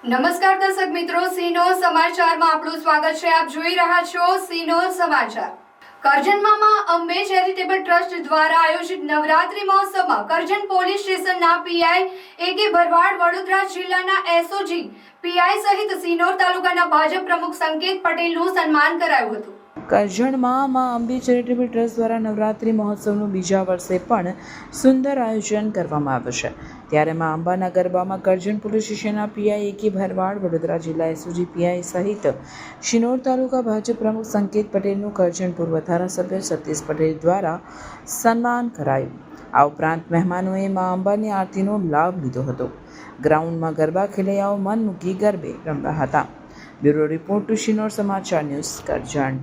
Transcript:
નમસ્કાર દર્શક મિત્રો, સિનો સમાચારમાં આપનું સ્વાગત છે। આપ જોઈ રહ્યા છો સિનો સમાચાર। કરજણમાં માં અંબે ચેરિટેબલ ટ્રસ્ટ દ્વારા આયોજિત નવરાત્રી મહોત્સવમાં કરજણ પોલીસ સ્ટેશનના પીઆઈ એ.કે. ભરવાડ, વડોદરા જિલ્લાના એસઓજી પીઆઈ સહિત સિનોર તાલુકાના ભાજપ પ્રમુખ સંકેત પટેલનું સન્માન કરાયું હતું। કરજણમાં માં અંબે ચેરિટેબલ ટ્રસ્ટ દ્વારા નવરાત્રિ મહોત્સવનું બીજા વર્ષે પણ સુંદર આયોજન કરવામાં આવ્યું છે। ત્યારે માં અંબાના ગરબામાં કરજણ પોલીસ સ્ટેશનના પીઆઈ એ.કે. ભરવાડ, વડોદરા જિલ્લા એસઓજી પીઆઈ સહિત શિનોર તાલુકા ભાજપ પ્રમુખ સંકેત પટેલનું કરજણ પૂર્વ ધારાસભ્ય સતીશ પટેલ દ્વારા સન્માન કરાયું। આ ઉપરાંત મહેમાનોએ માં અંબાની આરતીનો લાભ લીધો હતો। ગ્રાઉન્ડમાં ગરબા ખેલૈયાઓ મન મૂકી ગરબે રમ્યા હતા। બ્યુરો રિપોર્ટ ટુ શિનોર સમાચાર ન્યૂઝ, કરજણ।